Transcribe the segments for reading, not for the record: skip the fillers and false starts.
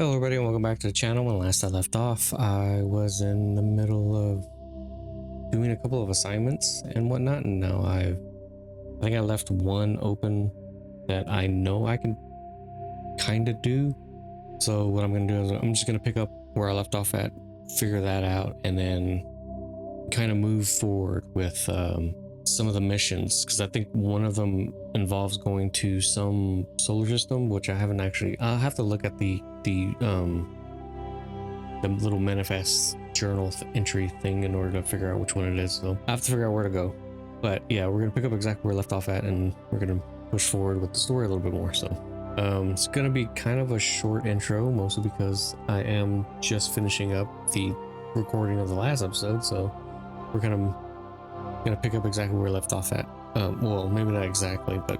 Hello everybody and welcome back to the channel. When last I left off, I was in the middle of doing a couple of assignments and whatnot, and now I think I left one open that I know I can kind of do. So what I'm going to do is I'm just going to pick up where I left off at, figure that out, and then kind of move forward with some of the missions, because I think one of them involves going to some solar system, which I haven't actually. I'll have to look at the little manifest journal entry thing in order to figure out which one it is. So I have to figure out where to go. But yeah, we're gonna pick up exactly where we left off at, and we're gonna push forward with the story a little bit more. So it's gonna be kind of a short intro, mostly because I am just finishing up the recording of the last episode. So we're kind of gonna pick up exactly where we left off at. Well, maybe not exactly, but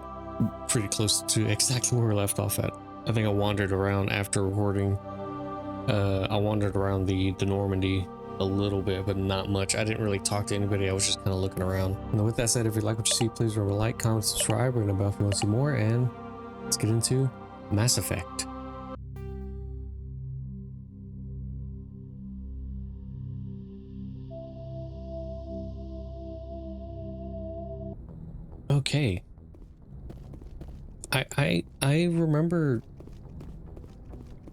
pretty close to exactly where we left off at. I think I wandered around after recording. I wandered around the Normandy a little bit, but not much. I didn't really talk to anybody. I was just kind of looking around. And with that said, if you like what you see, please remember to like, comment, subscribe, ring the bell if you want to see more, and let's get into Mass Effect. Okay. I remember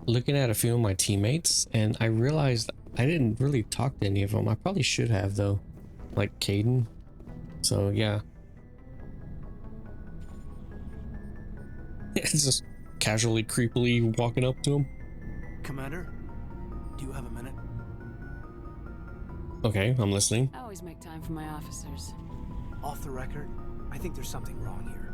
looking at a few of my teammates, and I realized I didn't really talk to any of them. I probably should have, though, like Caden. So yeah, it's just casually, creepily walking up to him. Commander, do you have a minute? Okay, I'm listening. I always make time for my officers. Off the record, I think there's something wrong here.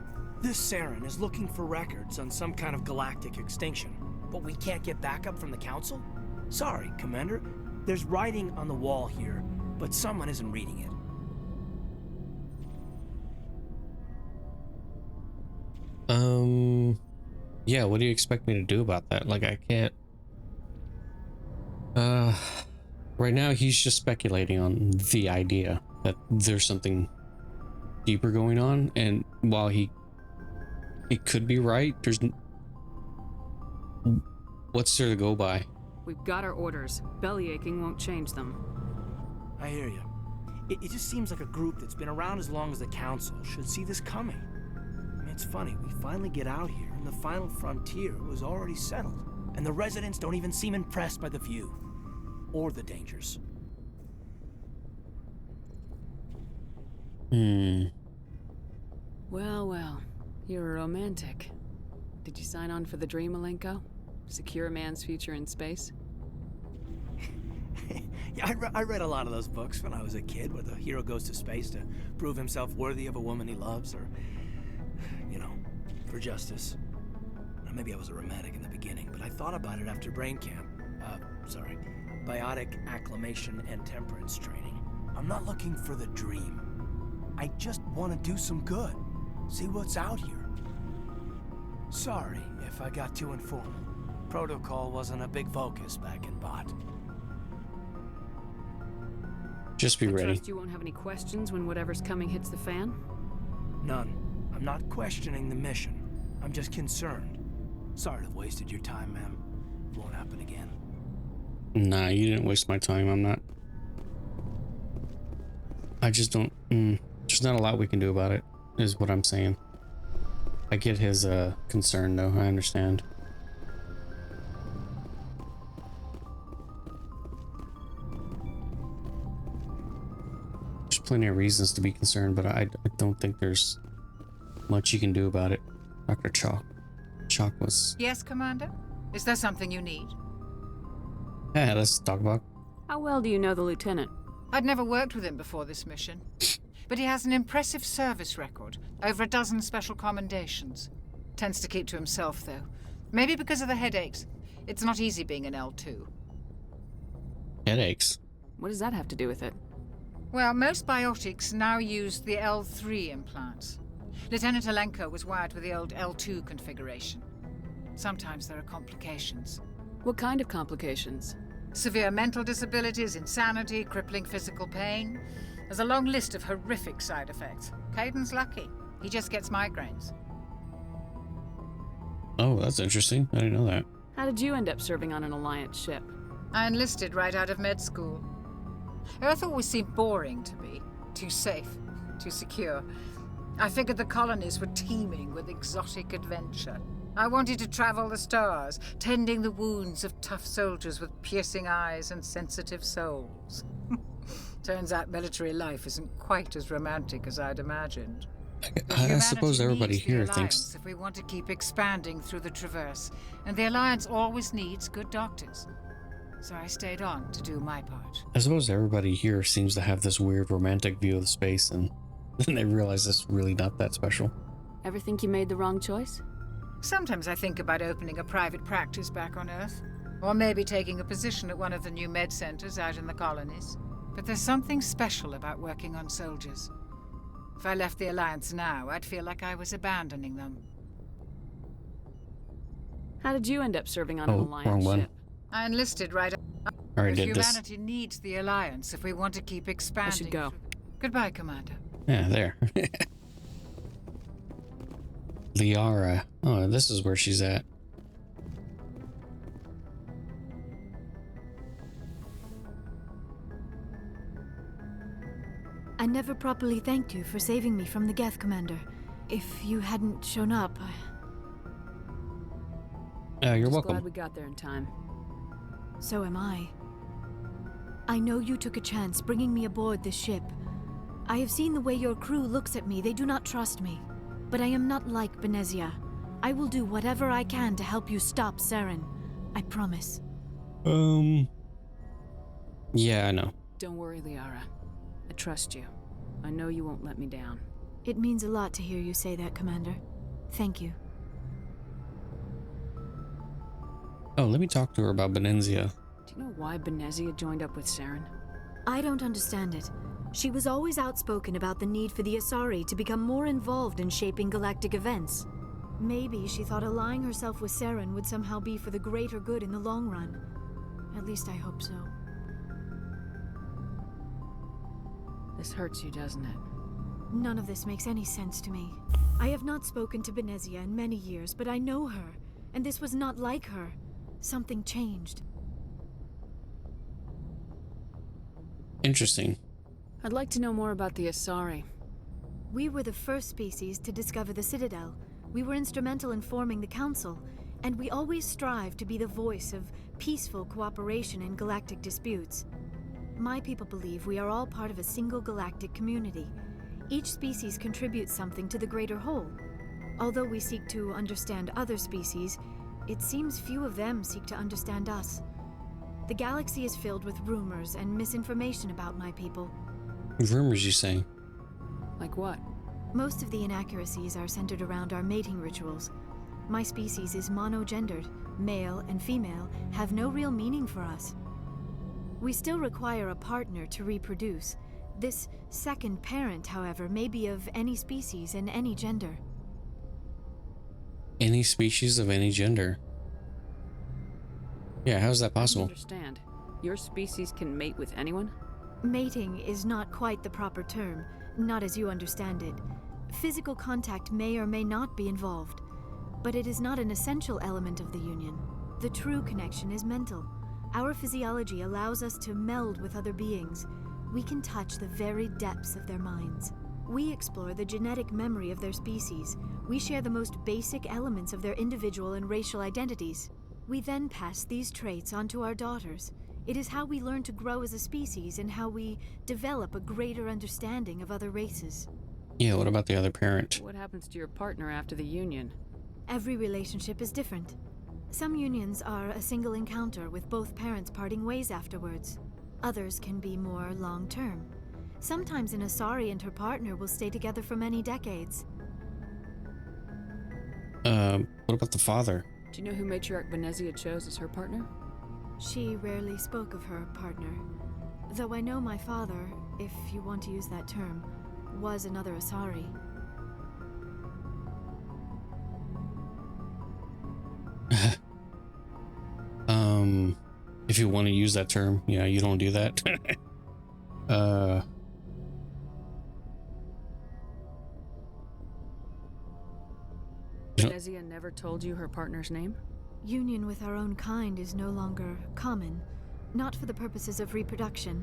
This Saren is looking for records on some kind of galactic extinction, but we can't get backup from the Council? Sorry, Commander. There's writing on the wall here, but someone isn't reading it. Yeah, what do you expect me to do about that? Like, I can't... Right now he's just speculating on the idea that there's something deeper going on, and while it could be right, there's... What's there to go by? We've got our orders. Belly aching won't change them. I hear you. It just seems like a group that's been around as long as the Council should see this coming. I mean, it's funny, we finally get out here, and the final frontier was already settled, and the residents don't even seem impressed by the view. Or the dangers. Well, you're a romantic. Did you sign on for the dream, Malenko? Secure a man's future in space? Yeah, I read a lot of those books when I was a kid, where the hero goes to space to prove himself worthy of a woman he loves, or, you know, for justice. Maybe I was a romantic in the beginning, but I thought about it after brain camp. Biotic acclimation and temperance training. I'm not looking for the dream. I just want to do some good. See what's out here. Sorry if I got too informal. Protocol wasn't a big focus back in Bot. Just be ready. Trust you won't have any questions when whatever's coming hits the fan? None. I'm not questioning the mission. I'm just concerned. Sorry to have wasted your time, ma'am. It won't happen again. Nah, you didn't waste my time. I'm not... I just don't... There's not a lot we can do about it, is what I'm saying. I get his concern, though. I understand. There's plenty of reasons to be concerned, but I don't think there's much you can do about it. Dr. Chalk was... Yes, Commander? Is there something you need? Yeah, let's talk about... How well do you know the lieutenant? I'd never worked with him before this mission. But he has an impressive service record. Over a dozen special commendations. Tends to keep to himself, though. Maybe because of the headaches. It's not easy being an L2. Headaches? What does that have to do with it? Well, most biotics now use the L3 implants. Lieutenant Alenko was wired with the old L2 configuration. Sometimes there are complications. What kind of complications? Severe mental disabilities, insanity, crippling physical pain. There's a long list of horrific side effects. Caden's lucky. He just gets migraines. Oh, that's interesting. I didn't know that. How did you end up serving on an Alliance ship? I enlisted right out of med school. Earth always seemed boring to me. Too safe, too secure. I figured the colonies were teeming with exotic adventure. I wanted to travel the stars, tending the wounds of tough soldiers with piercing eyes and sensitive souls. Turns out military life isn't quite as romantic as I'd imagined. I suppose everybody needs the here Alliance thinks... if we want to keep expanding through the Traverse, and the Alliance always needs good doctors. So I stayed on to do my part. I suppose everybody here seems to have this weird romantic view of space, and then they realize it's really not that special. Ever think you made the wrong choice? Sometimes I think about opening a private practice back on Earth, or maybe taking a position at one of the new med centers out in the colonies. But there's something special about working on soldiers. If I left the Alliance now, I'd feel like I was abandoning them. How did you end up serving on an wrong Alliance one. ship? I enlisted right. I already did this. Humanity needs the Alliance if we want to keep expanding. I should go. Goodbye, Commander. Yeah, there. Liara. Oh, this is where she's at. I never properly thanked you for saving me from the Geth, Commander. If you hadn't shown up, You're Just welcome. glad we got there in time. so am I. I know you took a chance bringing me aboard this ship. I have seen the way your crew looks at me. They do not trust me. But I am not like Benezia. I will do whatever I can to help you stop Saren. I promise. Yeah, I know. Don't worry, Liara. I trust you. I know you won't let me down. It means a lot to hear you say that, Commander. Thank you. Oh, let me talk to her about Benenzia. Do you know why Benezia joined up with Saren? I don't understand it. She was always outspoken about the need for the Asari to become more involved in shaping galactic events. Maybe she thought allying herself with Saren would somehow be for the greater good in the long run. At least I hope so. This hurts you, doesn't it? None of this makes any sense to me. I have not spoken to Benezia in many years, but I know her, and this was not like her. Something changed. Interesting. I'd like to know more about the Asari. We were the first species to discover the Citadel. We were instrumental in forming the Council, and we always strive to be the voice of peaceful cooperation in galactic disputes. My people believe we are all part of a single galactic community. Each species contributes something to the greater whole. Although we seek to understand other species, it seems few of them seek to understand us. The galaxy is filled with rumors and misinformation about my people. Rumors, you say? Like what? Most of the inaccuracies are centered around our mating rituals. My species is monogendered. Male and female have no real meaning for us. We still require a partner to reproduce. This second parent, however, may be of any species and any gender. Any species of any gender? Yeah, how's that I don't possible? understand. Your species can mate with anyone? Mating is not quite the proper term, not as you understand it. Physical contact may or may not be involved, but it is not an essential element of the union. The true connection is mental. Our physiology allows us to meld with other beings. We can touch the very depths of their minds. We explore the genetic memory of their species. We share the most basic elements of their individual and racial identities. We then pass these traits on to our daughters. It is how we learn to grow as a species and how we develop a greater understanding of other races. Yeah, what about the other parent? What happens to your partner after the union? Every relationship is different. Some unions are a single encounter with both parents parting ways afterwards. Others can be more long-term. Sometimes an Asari and her partner will stay together for many decades. What about the father? Do you know who Matriarch Benezia chose as her partner? She rarely spoke of her partner. Though I know my father, if you want to use that term, was another Asari. If you want to use that term, yeah, you don't do that. Benezia never told you her partner's name? Union with our own kind is no longer common, not for the purposes of reproduction.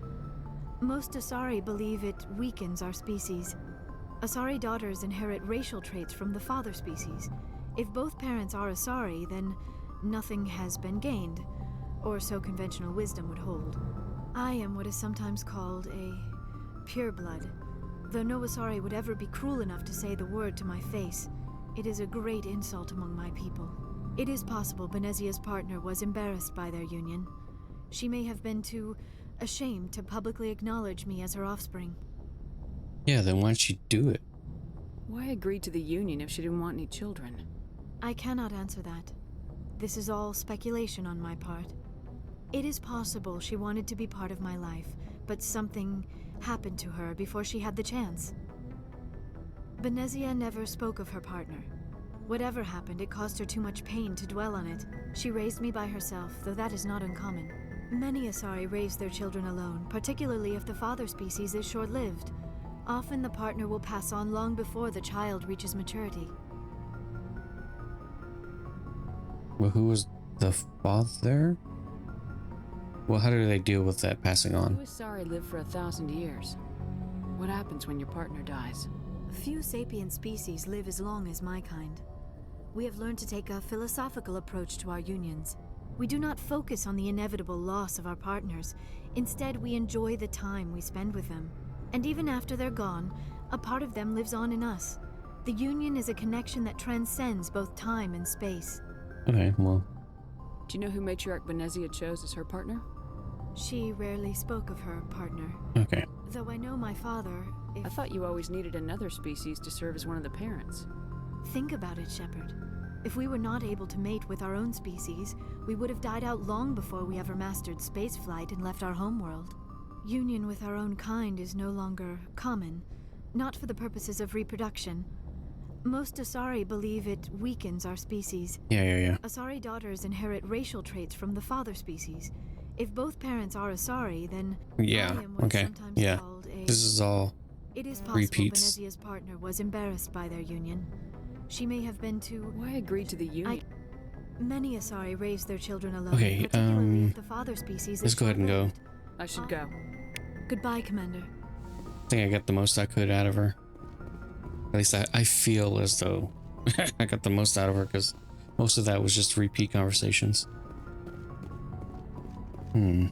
Most Asari believe it weakens our species. Asari daughters inherit racial traits from the father species. If both parents are Asari, then nothing has been gained, or so conventional wisdom would hold. I am what is sometimes called a pureblood. Though no Asari would ever be cruel enough to say the word to my face, it is a great insult among my people. It is possible Benezia's partner was embarrassed by their union. She may have been too ashamed to publicly acknowledge me as her offspring. Yeah, then why'd she do it? Why agree to the union if she didn't want any children? I cannot answer that. This is all speculation on my part. It is possible she wanted to be part of my life, but something happened to her before she had the chance. Benezia never spoke of her partner. Whatever happened, it caused her too much pain to dwell on it. She raised me by herself, though that is not uncommon. Many Asari raise their children alone, particularly if the father species is short-lived. Often the partner will pass on long before the child reaches maturity. Well, who was the father? Well, how do they deal with that passing on? Who is sorry live for 1,000 years? What happens when your partner dies? Few sapient species live as long as my kind. We have learned to take a philosophical approach to our unions. We do not focus on the inevitable loss of our partners. Instead, we enjoy the time we spend with them. And even after they're gone, a part of them lives on in us. The union is a connection that transcends both time and space. Okay, well. Do you know who Matriarch Benezia chose as her partner? She rarely spoke of her partner. Okay. Though I know my father, I thought you always needed another species to serve as one of the parents. Think about it, Shepard. If we were not able to mate with our own species, we would have died out long before we ever mastered spaceflight and left our homeworld. Union with our own kind is no longer common, not for the purposes of reproduction. Most Asari believe it weakens our species. Yeah. Asari daughters inherit racial traits from the father species. If both parents are Asari, then Yeah, I am what is okay, sometimes yeah. called a... This is all It is possible repeats. Benezia's partner was embarrassed by their union. She may have been too... Why agree to the union? Many Asari raise their children alone, Okay, particularly if the father species let's is go ahead and go. short-lived. I should go. Goodbye, Commander. I think I got the most I could out of her. At least I feel as though I got the most out of her, because most of that was just repeat conversations. I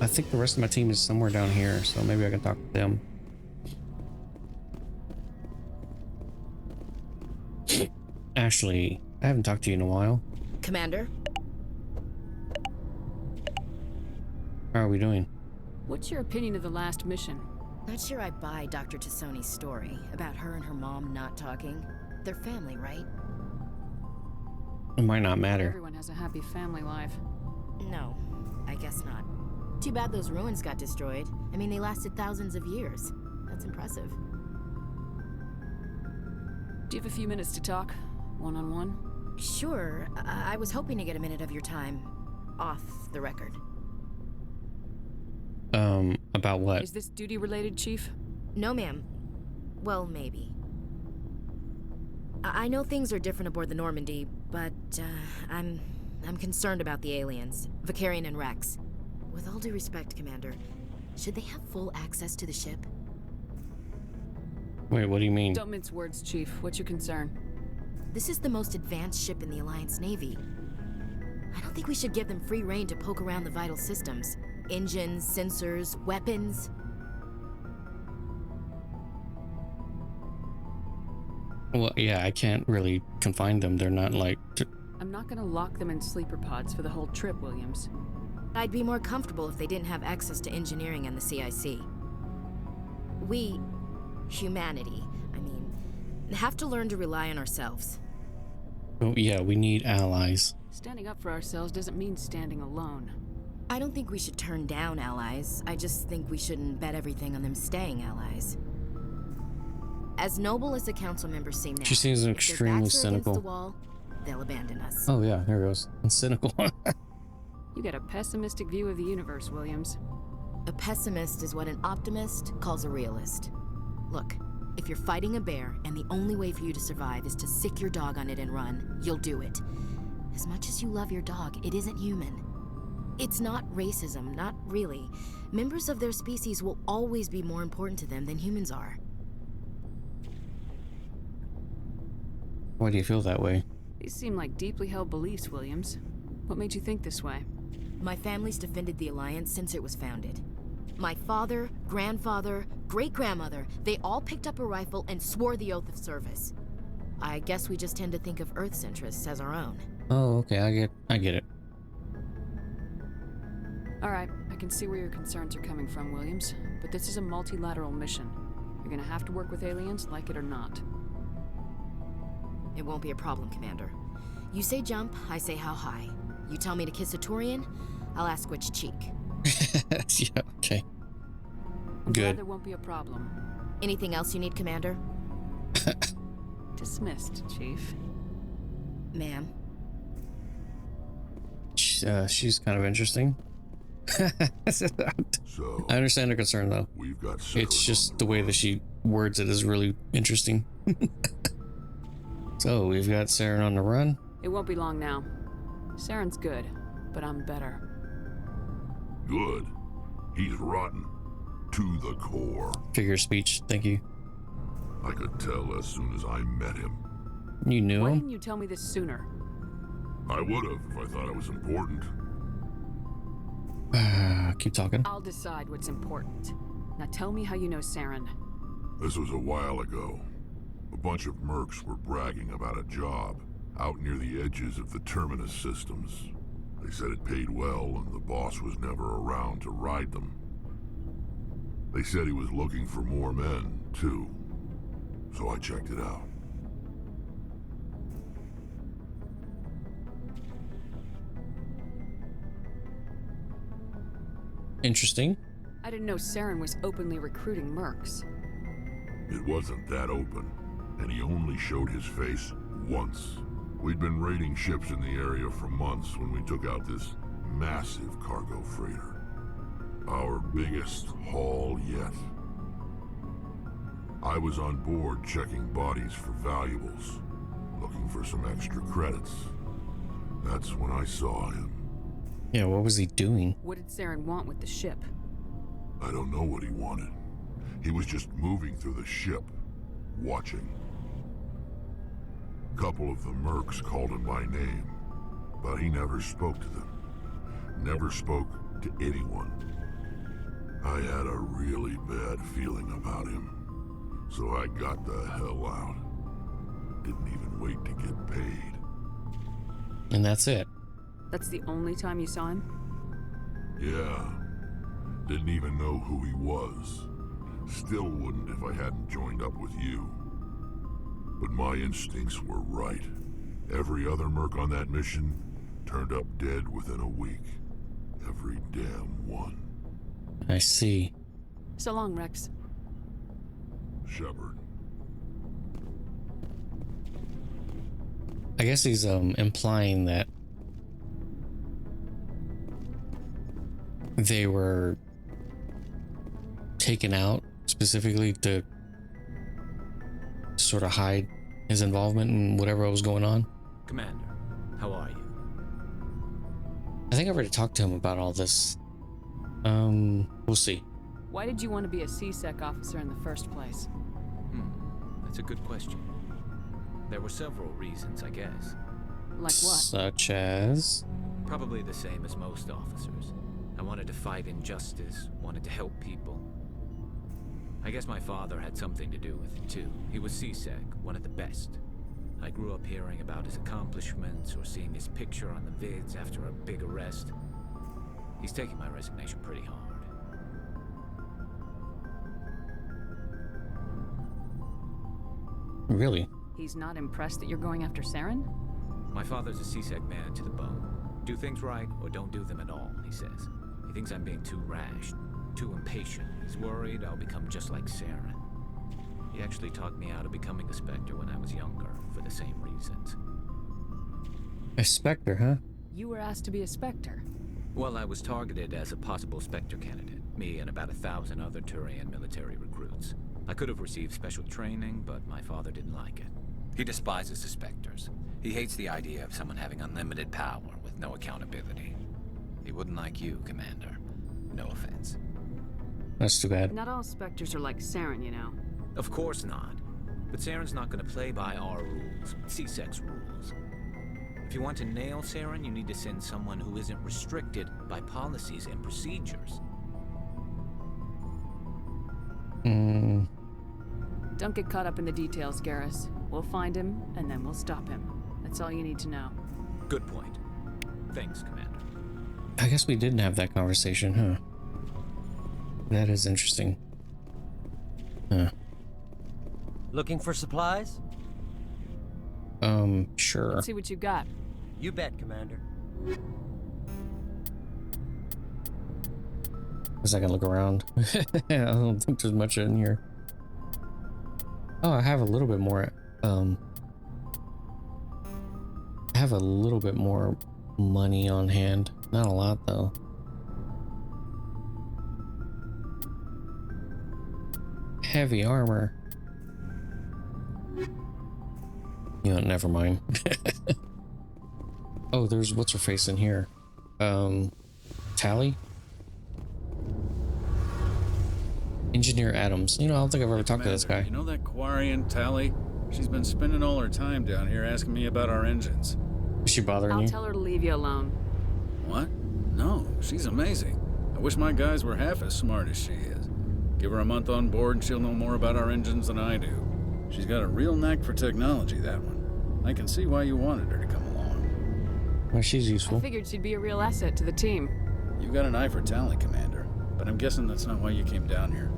think the rest of my team is somewhere down here, so maybe I can talk to them. Ashley, I haven't talked to you in a while. Commander? How are we doing? What's your opinion of the last mission? Not sure I buy Dr. Tassoni's story about her and her mom not talking. They're family, right? It might not matter. Everyone has a happy family life. No, I guess not. Too bad those ruins got destroyed. I mean, they lasted thousands of years. That's impressive. Do you have a few minutes to talk? One-on-one? Sure, I was hoping to get a minute of your time. Off the record. About what? Is this duty-related, Chief? No, ma'am. Well, maybe. I know things are different aboard the Normandy, but, I'm concerned about the aliens, Vicarian and Rex. With all due respect, Commander, should they have full access to the ship? Wait, what do you mean? Don't mince words, Chief. What's your concern? This is the most advanced ship in the Alliance Navy. I don't think we should give them free rein to poke around the vital systems. Engines, sensors, weapons. Well, yeah, I can't really confine them. They're not like... I'm not gonna lock them in sleeper pods for the whole trip, Williams. I'd be more comfortable if they didn't have access to engineering and the CIC. We, humanity, I mean, have to learn to rely on ourselves. Oh, yeah, we need allies. Standing up for ourselves doesn't mean standing alone. I don't think we should turn down allies. I just think we shouldn't bet everything on them staying allies. As noble as the council members seem now, She seems if their extremely backs are against cynical. the wall, they'll abandon us. Oh, yeah, there it goes. And cynical. You got a pessimistic view of the universe, Williams. A pessimist is what an optimist calls a realist. Look, If you're fighting a bear and the only way for you to survive is to sick your dog on it and run, you'll do it. As much as you love your dog, it isn't human. It's not racism, not really. Members of their species will always be more important to them than humans are. Why do you feel that way? These seem like deeply held beliefs, Williams. What made you think this way? My family's defended the Alliance since it was founded. My father, grandfather, great-grandmother, they all picked up a rifle and swore the oath of service. I guess we just tend to think of Earth's interests as our own. Oh, okay, I get it. Alright, I can see where your concerns are coming from, Williams. But this is a multilateral mission. You're gonna have to work with aliens, like it or not. It won't be a problem, Commander. You say jump, I say how high. You tell me to kiss a Turian, I'll ask which cheek. Yeah, okay. I'm Good. glad there won't be a problem. Anything else you need, Commander? Dismissed, Chief. Ma'am. She's kind of interesting. So, I understand her concern, though. we've got It's just the way that she words it is really interesting. So, we've got Saren on the run. It won't be long now. Saren's good, but I'm better. Good. He's rotten. To the core. Figure of speech, thank you. I could tell as soon as I met him. You knew Why him? didn't you tell me this sooner? I would have if I thought I was important. Keep talking. I'll decide what's important. Now tell me how you know Saren. This was a while ago. A bunch of mercs were bragging about a job out near the edges of the terminus systems. They said it paid well and the boss was never around to ride them. They said he was looking for more men, too. So I checked it out. Interesting. I didn't know Saren was openly recruiting mercs. It wasn't that open, and he only showed his face once. We'd been raiding ships in the area for months when we took out this massive cargo freighter. Our biggest haul yet. I was on board checking bodies for valuables, looking for some extra credits. That's when I saw him. Yeah, what was he doing? What did Saren want with the ship? I don't know what he wanted. He was just moving through the ship, watching. A couple of the mercs called him by name, but he never spoke to them. Never spoke to anyone. I had a really bad feeling about him, so I got the hell out. Didn't even wait to get paid. And that's it. That's the only time you saw him? Yeah. Didn't even know who he was. Still wouldn't if I hadn't joined up with you. But my instincts were right. Every other merc on that mission turned up dead within a week. Every damn one. I see. So long, Rex. Shepard. I guess he's implying that they were taken out specifically to sort of hide his involvement in whatever was going on. Commander, how are you? I think I've already talked to him about all this. We'll see. Why did you want to be a C-Sec officer in the first place? That's a good question. There were several reasons, I guess. Like what? Such as... Probably the same as most officers. I wanted to fight injustice, wanted to help people. I guess my father had something to do with it too. He was C-Sec, one of the best. I grew up hearing about his accomplishments or seeing his picture on the vids after a big arrest. He's taking my resignation pretty hard. Really? He's not impressed that you're going after Saren? My father's a C-Sec man to the bone. Do things right or don't do them at all, he says. He thinks I'm being too rash, too impatient. He's worried I'll become just like Saren. He actually talked me out of becoming a Spectre when I was younger, for the same reasons. A Spectre, huh? You were asked to be a Spectre. Well, I was targeted as a possible Spectre candidate, me and about 1,000 other Turian military recruits. I could have received special training, but my father didn't like it. He despises the Spectres. He hates the idea of someone having unlimited power with no accountability. He wouldn't like you, Commander. No offense. That's too bad. Not all Spectres are like Saren, you know. Of course not. But Saren's not going to play by our rules, C-Sec's rules. If you want to nail Saren, you need to send someone who isn't restricted by policies and procedures. Don't get caught up in the details, Garrus. We'll find him, and then we'll stop him. That's all you need to know. Good point. Thanks, Commander. I guess we didn't have that conversation, huh? That is interesting. Huh. Looking for supplies? Sure. Let's see what you got. You bet, Commander. Guess I can look around. I don't think there's much in here. Oh, I have a little bit more. I have a little bit more money on hand. Not a lot, though. Heavy armor. You know, never mind. Oh, there's what's her face in here. Tally? Engineer Adams. You know, I don't think I've ever talked to this guy. You know that Quarian Tally? She's been spending all her time down here asking me about our engines. Is she bothering I'll you? tell her to leave you alone. What? No, she's amazing. I wish my guys were half as smart as she is. Give her a month on board and she'll know more about our engines than I do. She's got a real knack for technology, that one. I can see why you wanted her to come along. Well, she's useful. I figured she'd be a real asset to the team. You got an eye for Tally, Commander, but I'm guessing that's not why you came down here.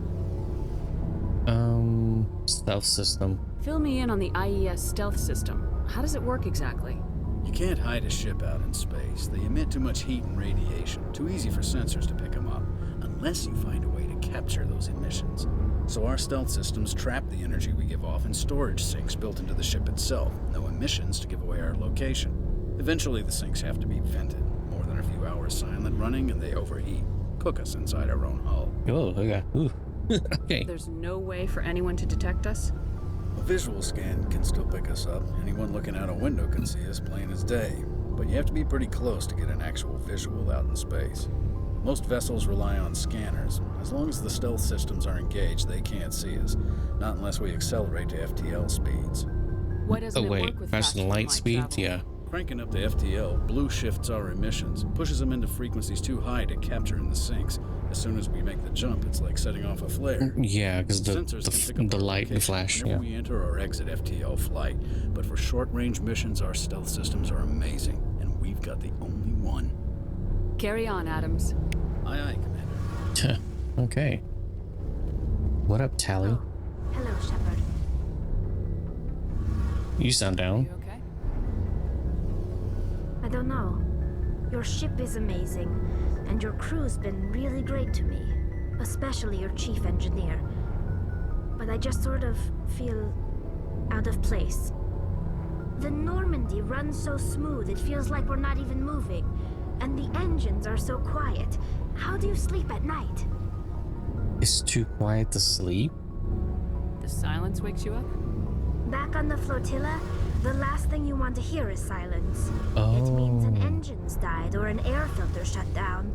Stealth system. Fill me in on the IES stealth system. How does it work exactly? You can't hide a ship out in space. They emit too much heat and radiation. Too easy for sensors to pick them up, unless you find a way to capture those emissions. So our stealth systems trap the energy we give off in storage sinks built into the ship itself. No emissions to give away our location. Eventually the sinks have to be vented. More than a few hours silent running and they overheat. Cook us inside our own hull. Oh, okay. Ooh. Okay. There's no way for anyone to detect us? A visual scan can still pick us up. Anyone looking out a window can see us plain as day. But you have to be pretty close to get an actual visual out in space. Most vessels rely on scanners. As long as the stealth systems are engaged, they can't see us. Not unless we accelerate to FTL speeds. Why doesn't Oh it wait, work with faster than light speeds? travel? Yeah. Cranking up to FTL blue shifts our emissions, pushes them into frequencies too high to capture in the sinks. As soon as we make the jump, it's like setting off a flare. Yeah, because Sensors can pick up the our light and location flash. whenever Yeah. we enter or exit FTL flight. But for short-range missions, our stealth systems are amazing, and we've got the only one. Carry on, Adams. Aye, aye, Commander. Okay. What up, Tally? Oh, hello, Shepard. You sound down. You okay? I don't know. Your ship is amazing, and your crew's been really great to me, especially your chief engineer. But I just sort of feel out of place. The Normandy runs so smooth it feels like we're not even moving, and the engines are so quiet. How do you sleep at night? It's too quiet to sleep. The silence wakes you up? Back on the flotilla, the last thing you want to hear is silence. Oh. It means an engine's died or an air filter shut down.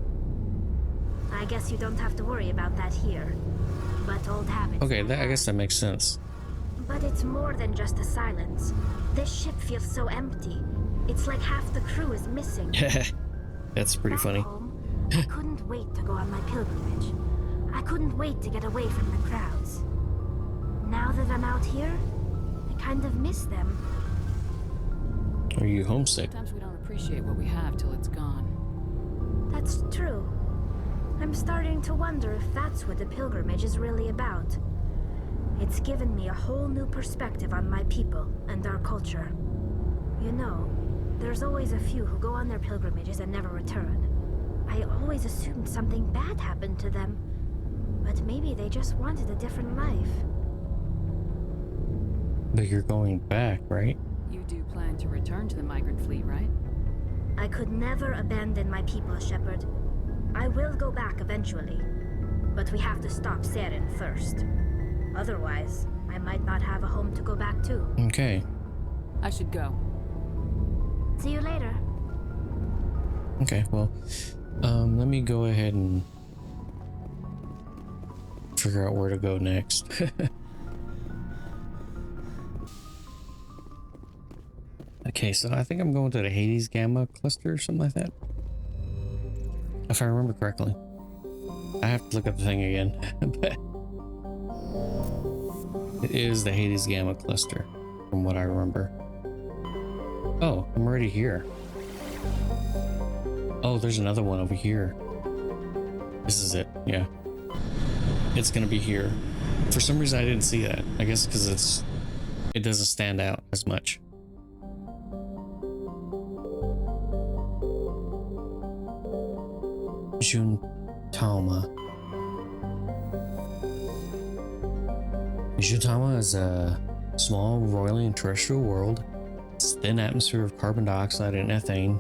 I guess you don't have to worry about that here. But old habits. Okay, die I guess that hard. makes sense. But it's more than just the silence. This ship feels so empty. It's like half the crew is missing. That's pretty Back funny. home, I couldn't wait to go on my pilgrimage. I couldn't wait to get away from the crowds. Now that I'm out here, I kind of miss them. Are you homesick? Sometimes we don't appreciate what we have till it's gone. That's true. I'm starting to wonder if that's what the pilgrimage is really about. It's given me a whole new perspective on my people and our culture. You know, there's always a few who go on their pilgrimages and never return. I always assumed something bad happened to them. But maybe they just wanted a different life. But you're going back, right? You do plan to return to the migrant fleet, right? I could never abandon my people, Shepard. I will go back eventually. But we have to stop Saren first. Otherwise, I might not have a home to go back to. Okay. I should go. See you later. Okay, well, let me go ahead and figure out where to go next. Okay, so I think I'm going to the Hades Gamma cluster or something like that. If I remember correctly. I have to look up the thing again. But it is the Hades Gamma cluster, from what I remember. Oh, I'm already here. Oh, there's another one over here. This is it, yeah. It's gonna be here. For some reason I didn't see that. I guess because it doesn't stand out as much. Juntama. Juntama is a small, roiling terrestrial world. Its thin atmosphere of carbon dioxide and ethane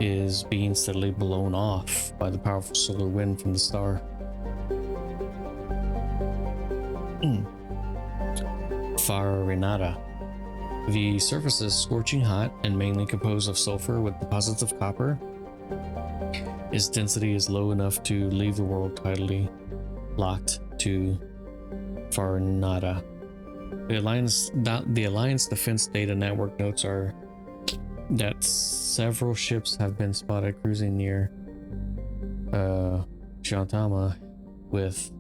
is being steadily blown off by the powerful solar wind from the star. Farinata. The surface is scorching hot and mainly composed of sulfur with deposits of copper. Its density is low enough to leave the world tidally locked to Farinata. The Alliance Defense Data Network notes are that several ships have been spotted cruising near Juntama with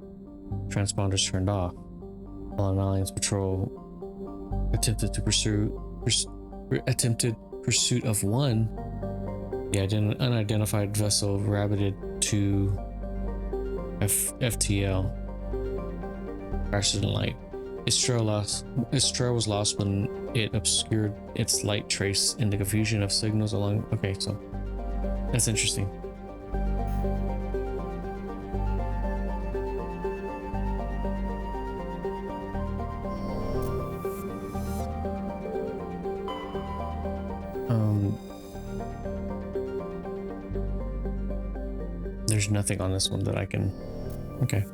transponders turned off, while an Alliance patrol attempted pursuit of one. The unidentified vessel rabbited to FTL. Faster than light. Its trail was lost when it obscured its light trace in the confusion of signals along. Okay, so that's interesting. There's nothing on this one that I can. Okay.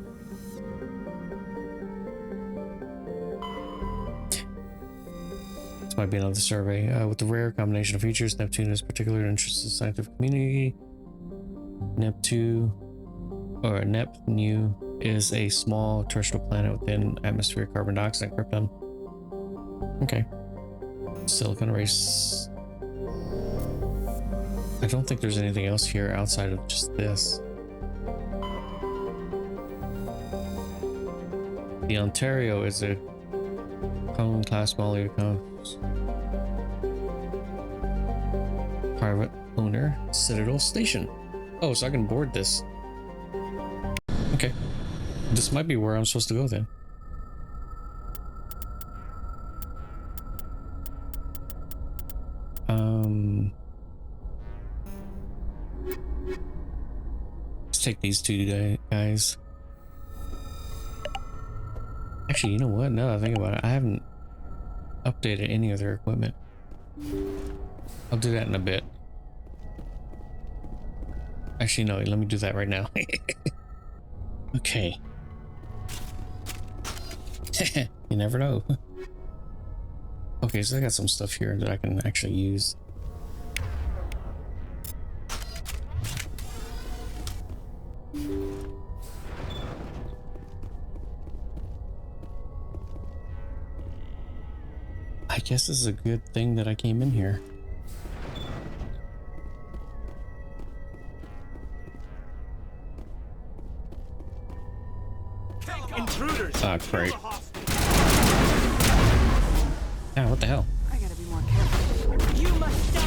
This might be another survey. With the rare combination of features, Neptune is particularly interested in the scientific community. Neptune is a small terrestrial planet within atmospheric carbon dioxide and krypton. Okay. Silicon race. I don't think there's anything else here outside of just this. The Ontario is a Colon class molecule private owner Citadel Station. Oh, so I can board this. Okay. This might be where I'm supposed to go then. Let's take these two guys. Actually, you know what? Now that I think about it, I haven't updated any of their equipment. I'll do that in a bit. Actually, no, let me do that right now. Okay. You never know. Okay, so I got some stuff here that I can actually use. I guess this is a good thing that I came in here. Intruders! Ah, great. Ah, what the hell? I gotta be more careful. You must die!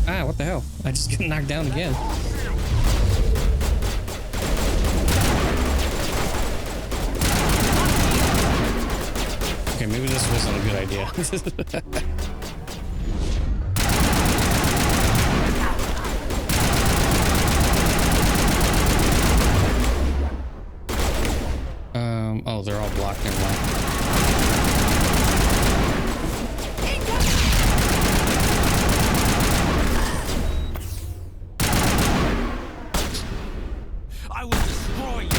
Ah, what the hell? I just get knocked down again. Okay, maybe this wasn't a good idea. Oh, they're all blocked. Never mind. I will destroy you!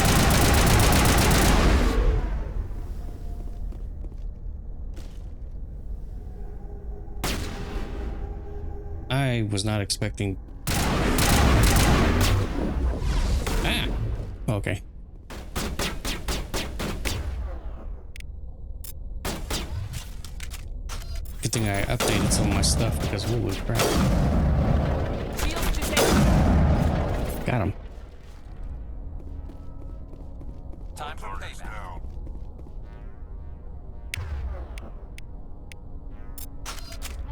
I was not expecting. Ah! Okay. Good thing I updated some of my stuff because holy crap. Got him. Time for payback.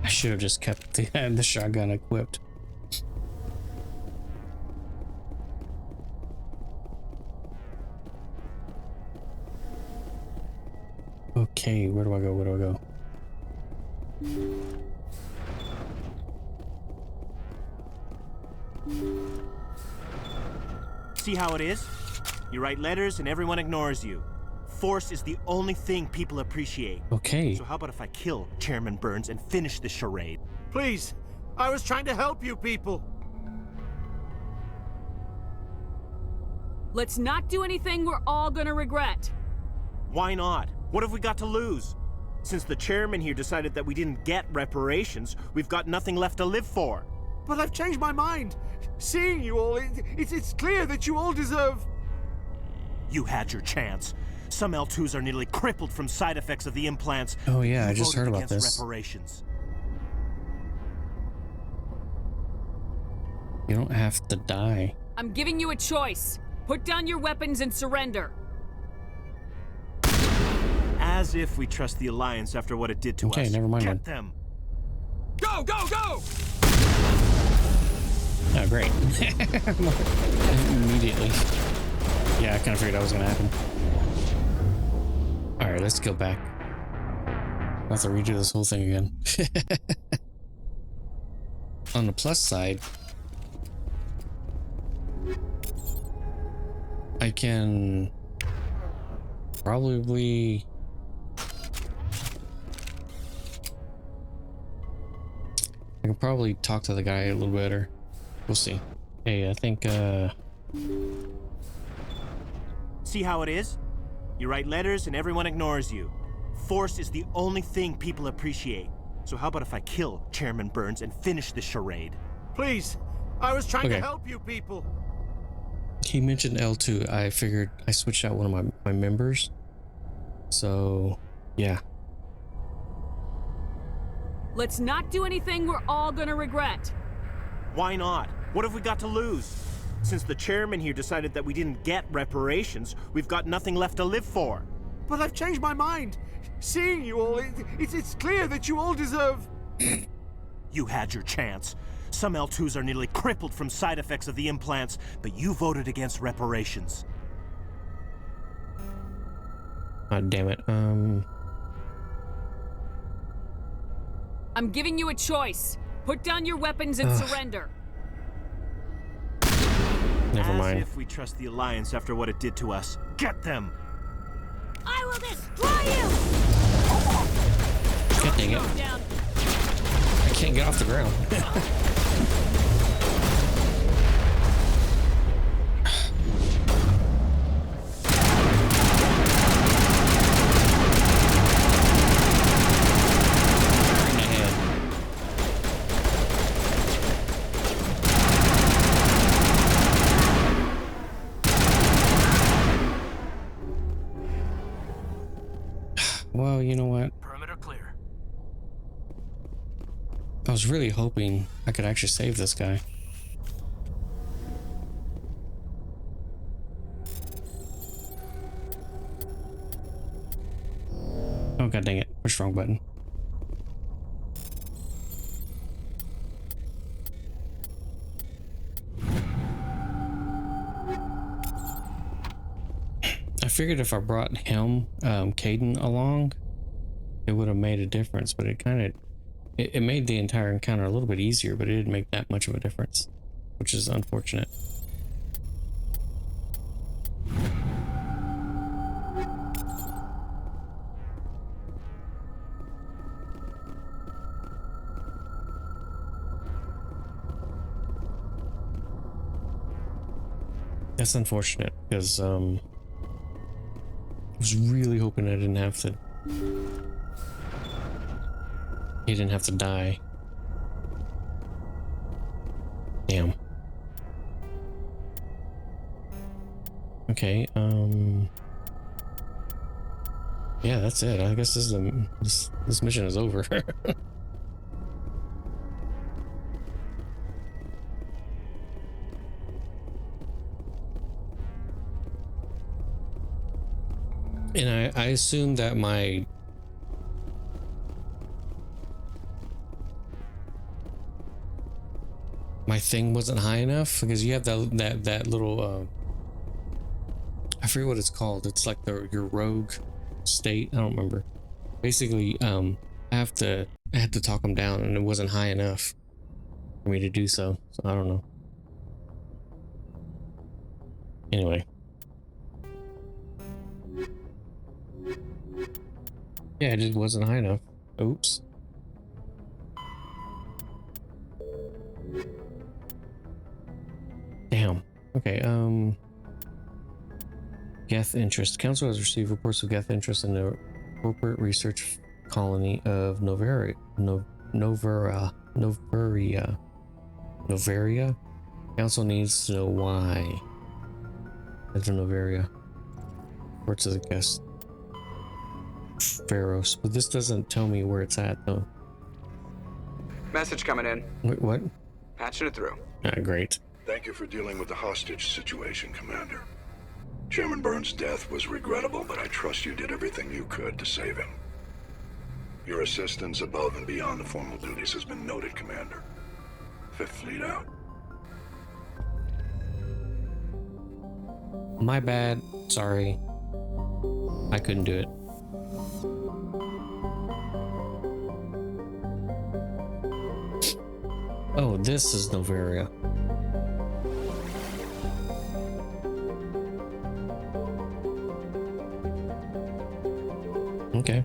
I should have just kept the shotgun equipped. Okay, where do I go? Where do I go? See how it is? You write letters and everyone ignores you. Force is the only thing people appreciate. Okay. So how about if I kill Chairman Burns and finish this charade? Please, I was trying to help you people. Let's not do anything we're all gonna regret. Why not? What have we got to lose? Since the chairman here decided that we didn't get reparations, we've got nothing left to live for. But I've changed my mind. Seeing you all, it's clear that you all deserve... You had your chance. Some L2s are nearly crippled from side effects of the implants. Oh yeah, I You just heard voted about against this. reparations. You don't have to die. I'm giving you a choice. Put down your weapons and surrender. As if we trust the Alliance after what it did to us. Okay, never mind Get then. them. Go, go, go! Oh, great. Immediately. Yeah, I kind of figured that was going to happen. Alright, let's go back. I'll have to redo this whole thing again. On the plus side, I can probably... I can probably talk to the guy a little better. We'll see. Hey, I think, See how it is? You write letters and everyone ignores you. Force is the only thing people appreciate. So how about if I kill Chairman Burns and finish this charade? Please, I was trying Okay. to help you people. he mentioned L2. I figured I switched out one of my members. So, yeah. Let's not do anything we're all gonna regret. Why not? What have we got to lose? Since the chairman here decided that we didn't get reparations, we've got nothing left to live for. But I've changed my mind. Seeing you all, it's clear that you all deserve... You had your chance. Some L2s are nearly crippled from side effects of the implants, but you voted against reparations. God damn it. I'm giving you a choice. Put down your weapons and surrender. Never mind. As if we trust the Alliance after what it did to us. Get them! I will destroy you! God dang it. Down. I can't get off the ground. Right in the head. Well, you know what? Perimeter clear. I was really hoping I could actually save this guy. Oh, god dang it. Push wrong button. I figured if I brought him, Caden, along, it would have made a difference, but it kind of... It made the entire encounter a little bit easier, but it didn't make that much of a difference, which is unfortunate. That's unfortunate, because I was really hoping I didn't have to... He didn't have to die. Okay, yeah, that's it. I guess this mission is over. And I assume that my thing wasn't high enough, because you have that little I forget what it's called. It's like your rogue state. I don't remember. Basically, I had to talk them down, and it wasn't high enough for me to do so. So I don't know. Anyway. Yeah, it just wasn't high enough. Oops. Damn. Okay, Geth interest. Council has received reports of Geth interest in the corporate research colony of Noveria. Noveria? Council needs to know why. That's Noveria. Reports of the guest. Pharaohs, but this doesn't tell me where it's at though. Message coming in. Wait, what? Patching it through. Ah, great. Thank you for dealing with the hostage situation, Commander. Chairman Burns' death was regrettable, but I trust you did everything you could to save him. Your assistance above and beyond the formal duties has been noted, Commander. Fifth Fleet out. My bad. Sorry. I couldn't do it. Oh, this is Noveria. Okay.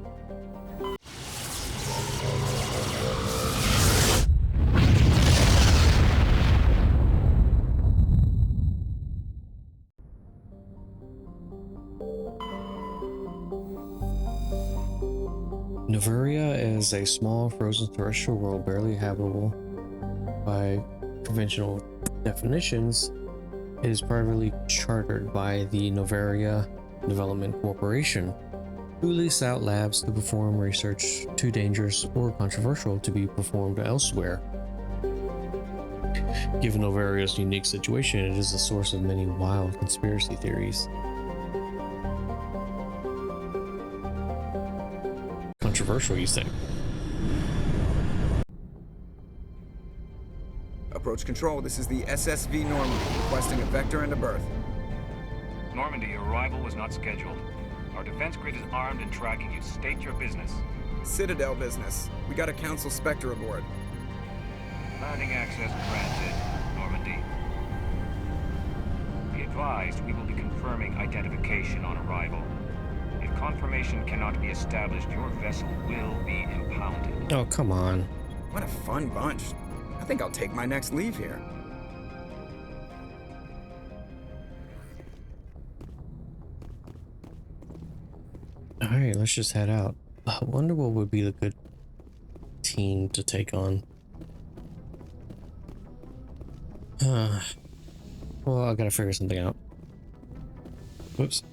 Noveria is a small frozen terrestrial world barely habitable by conventional definitions. It is privately chartered by the Noveria Development Corporation, who lease out labs to perform research too dangerous or controversial to be performed elsewhere. Given Noveria's unique situation, it is the source of many wild conspiracy theories. Controversial, you say? Approach control, this is the SSV Normandy, requesting a vector and a berth. Normandy, your arrival was not scheduled. Our defense grid is armed and tracking you. State your business. Citadel business. We got a Council Spectre aboard. Landing access granted, Normandy. Be advised, we will be confirming identification on arrival. If confirmation cannot be established, your vessel will be impounded. Oh, come on. What a fun bunch. I think I'll take my next leave here. Alright, let's just head out. I wonder what would be the good team to take on. Well, I gotta figure something out. Whoops.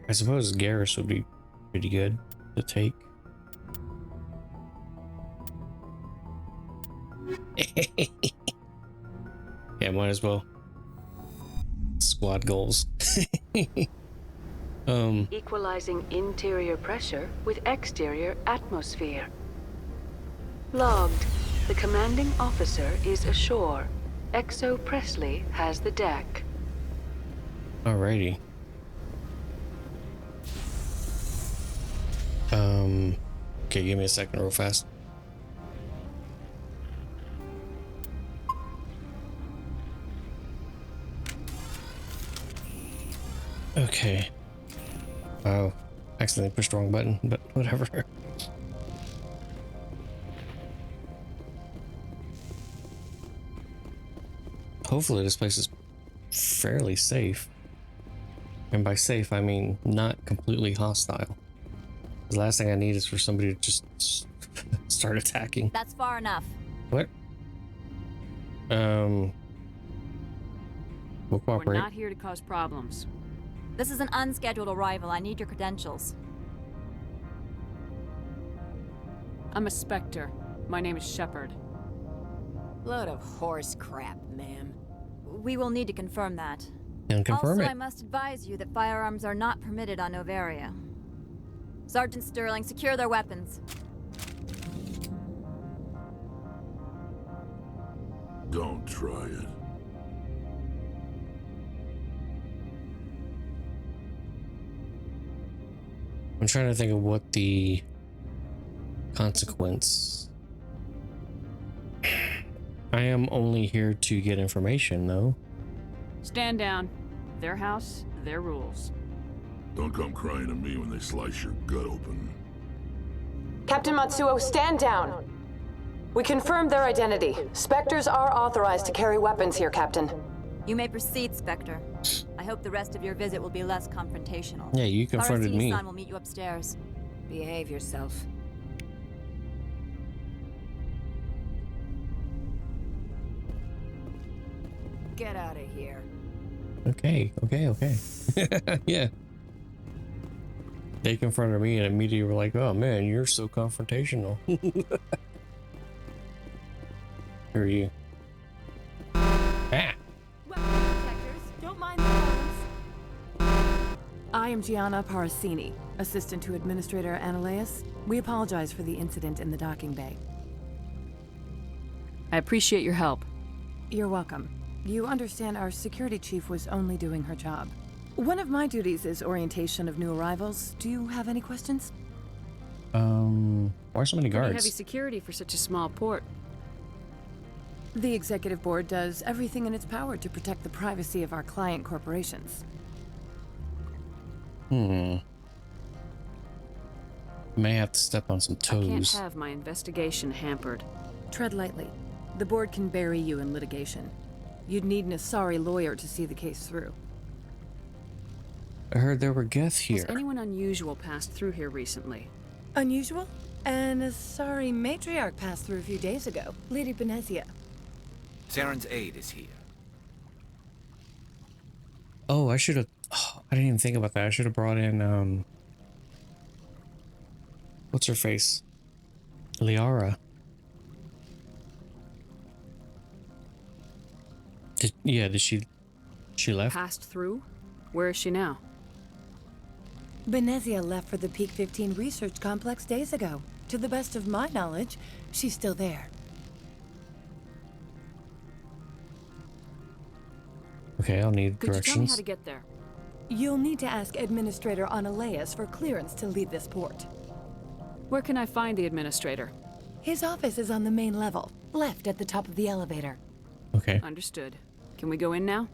I suppose Garrus would be pretty good to take. Yeah, might as well. Squad goals. Equalizing interior pressure with exterior atmosphere. Logged. The commanding officer is ashore. Exo Presley has the deck. Alrighty. Okay, give me a second real fast. Okay. Oh, accidentally pushed the wrong button, but whatever. Hopefully this place is fairly safe. And by safe, I mean not completely hostile. The last thing I need is for somebody to just start attacking. That's far enough. What? We'll We're cooperate. not here to cause problems. This is an unscheduled arrival. I need your credentials. I'm a Spectre. My name is Shepard. Load of horse crap, ma'am. We will need to confirm that. And confirm also, it. I must advise you that firearms are not permitted on Noveria. Sergeant Sterling, secure their weapons. Don't try it. I'm trying to think of what the consequence. I am only here to get information, though. Stand down. Their house, their rules. Don't come crying to me when they slice your gut open. Captain Matsuo, stand down. We confirmed their identity. Spectres are authorized to carry weapons here, Captain. You may proceed, Spectre. I hope the rest of your visit will be less confrontational. Yeah, you confronted me. Parasini-san will meet you upstairs. Behave yourself. Get out of here. Okay. Yeah. They confronted me and immediately were like, oh man, you're so confrontational. Who are you? Ah! Don't mind the phones. I am Gianna Parasini, assistant to Administrator Anoleis. We apologize for the incident in the docking bay. I appreciate your help. You're welcome. You understand our security chief was only doing her job. One of my duties is orientation of new arrivals. Do you have any questions? Why so many Pretty guards? heavy security for such a small port. The executive board does everything in its power to protect the privacy of our client corporations. May have to step on some I can't toes. have my investigation hampered. Tread lightly. The board can bury you in litigation. You'd need an Asari lawyer to see the case through. I heard there were Geth Has here. anyone unusual passed through here recently? Unusual? An Asari matriarch passed through a few days ago. Lady Benezia. Saren's aide is here. Oh, I should have. Oh, I didn't even think about that. I should have brought in what's her face? Liara. Did she left? Passed through? Where is she now? Benezia left for the Peak 15 research complex days ago. To the best of my knowledge, she's still there. Okay, I'll need Could you tell me how directions. to get there? You'll need to ask Administrator Anoleis for clearance to leave this port. Where can I find the administrator? His office is on the main level, left at the top of the elevator. Okay. Understood. Can we go in now?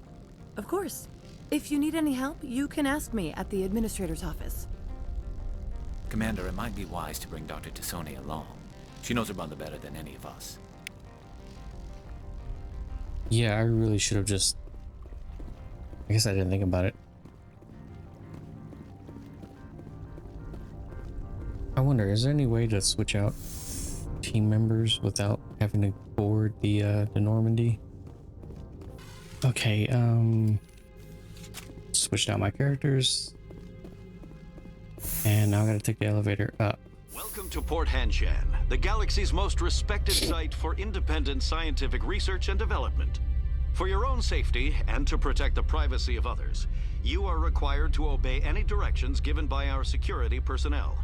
Of course. If you need any help, you can ask me at the Administrator's office. Commander, it might be wise to bring Dr. Tassoni along. She knows her mother better than any of us. Yeah, I really should have just. I guess I didn't think about it. I wonder, is there any way to switch out team members without having to board the Normandy? Okay, switched out my characters. And now I gotta take the elevator up. Welcome to Port Hanshan, the galaxy's most respected site for independent scientific research and development. For your own safety and to protect the privacy of others, you are required to obey any directions given by our security personnel.